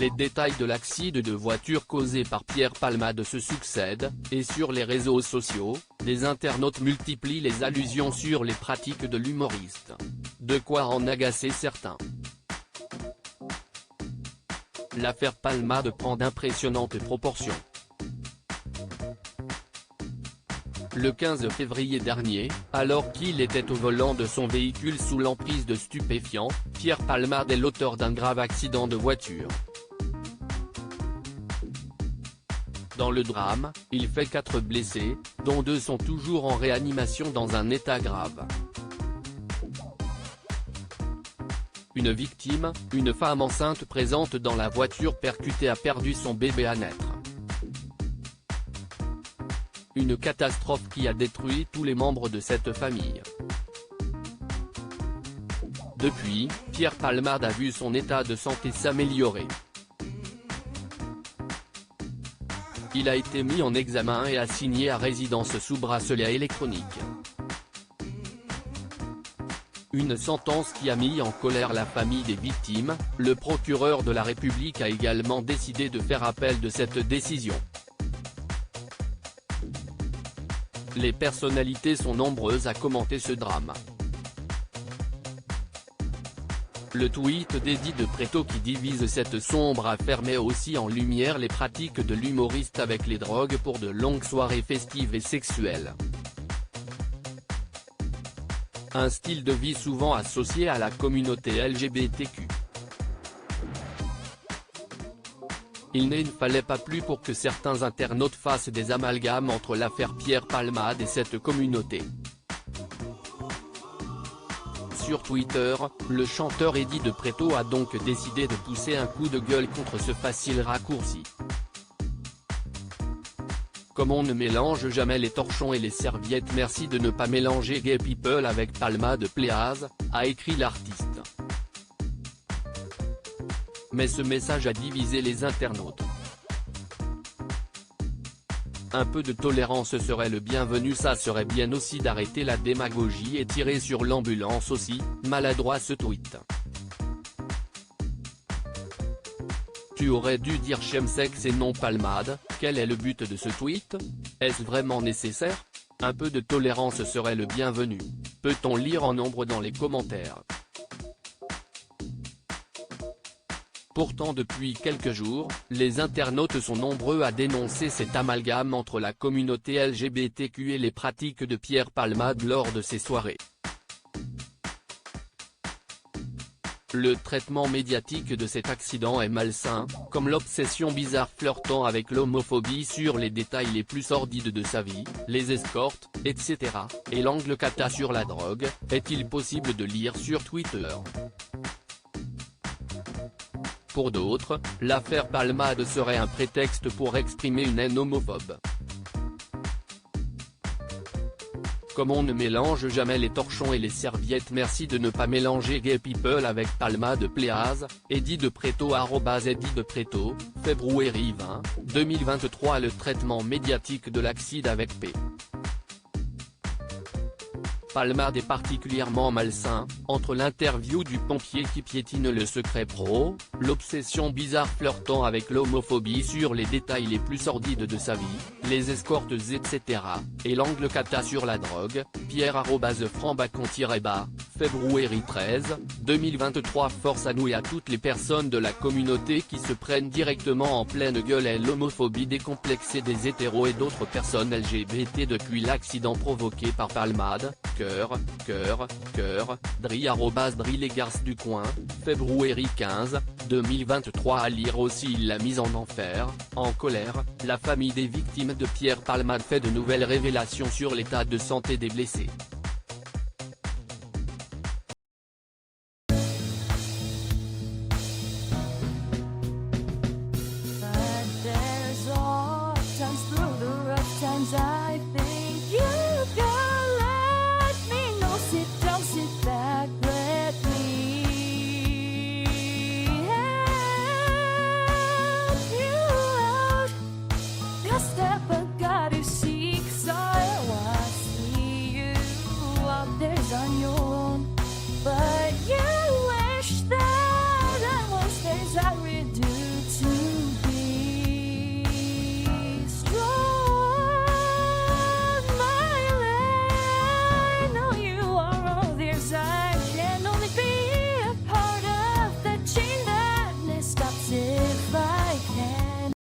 Les détails de l'accident de voiture causé par Pierre Palmade se succèdent, et sur les réseaux sociaux, les internautes multiplient les allusions sur les pratiques de l'humoriste. De quoi en agacer certains. L'affaire Palmade prend d'impressionnantes proportions. Le 15 février dernier, alors qu'il était au volant de son véhicule sous l'emprise de stupéfiants, Pierre Palmade est l'auteur d'un grave accident de voiture. Dans le drame, il fait 4 blessés, dont 2 sont toujours en réanimation dans un état grave. Une victime, une femme enceinte présente dans la voiture percutée a perdu son bébé à naître. Une catastrophe qui a détruit tous les membres de cette famille. Depuis, Pierre Palmade a vu son état de santé s'améliorer. Il a été mis en examen et assigné à résidence sous bracelet électronique. Une sentence qui a mis en colère la famille des victimes. Le procureur de la République a également décidé de faire appel de cette décision. Les personnalités sont nombreuses à commenter ce drame. Le tweet d'Eddie de Pretto qui divise cette sombre affaire met aussi en lumière les pratiques de l'humoriste avec les drogues pour de longues soirées festives et sexuelles. Un style de vie souvent associé à la communauté LGBTQ. Il ne fallait pas plus pour que certains internautes fassent des amalgames entre l'affaire Pierre Palmade et cette communauté. Sur Twitter, le chanteur Eddie de Pretto a donc décidé de pousser un coup de gueule contre ce facile raccourci. Comme on ne mélange jamais les torchons et les serviettes, merci de ne pas mélanger Gay People avec Palmade Please, a écrit l'artiste. Mais ce message a divisé les internautes. Un peu de tolérance serait le bienvenu, ça serait bien aussi d'arrêter la démagogie et tirer sur l'ambulance aussi, maladroit ce tweet. Tu aurais dû dire chemsex et non Palmade, quel est le but de ce tweet? Est-ce vraiment nécessaire? Un peu de tolérance serait le bienvenu. Peut-on lire en nombre dans les commentaires? Pourtant depuis quelques jours, les internautes sont nombreux à dénoncer cet amalgame entre la communauté LGBTQ et les pratiques de Pierre Palmade lors de ses soirées. Le traitement médiatique de cet accident est malsain, comme l'obsession bizarre flirtant avec l'homophobie sur les détails les plus sordides de sa vie, les escortes, etc., et l'angle cata sur la drogue, est-il possible de lire sur Twitter. Pour d'autres, l'affaire Palmade serait un prétexte pour exprimer une haine homophobe. Comme on ne mélange jamais les torchons et les serviettes, merci de ne pas mélanger Gay People avec Palmade Please, Eddie de Pretto @Eddie de Pretto, février 20, 2023. Le traitement médiatique de l'accident avec P. Palmade est particulièrement malsain, entre l'interview du pompier qui piétine le secret pro, l'obsession bizarre flirtant avec l'homophobie sur les détails les plus sordides de sa vie, les escortes etc., et l'angle cata sur la drogue. Pierre @Franbacon-bas, février 13, 2023. Force à nous et à toutes les personnes de la communauté qui se prennent directement en pleine gueule à l'homophobie décomplexée des hétéros et d'autres personnes LGBT depuis l'accident provoqué par Palmade. Cœur, Dri les garces du coin, février 15, 2023. À lire aussi la mise en enfer, en colère, la famille des victimes de Pierre Palmade fait de nouvelles révélations sur l'état de santé des blessés.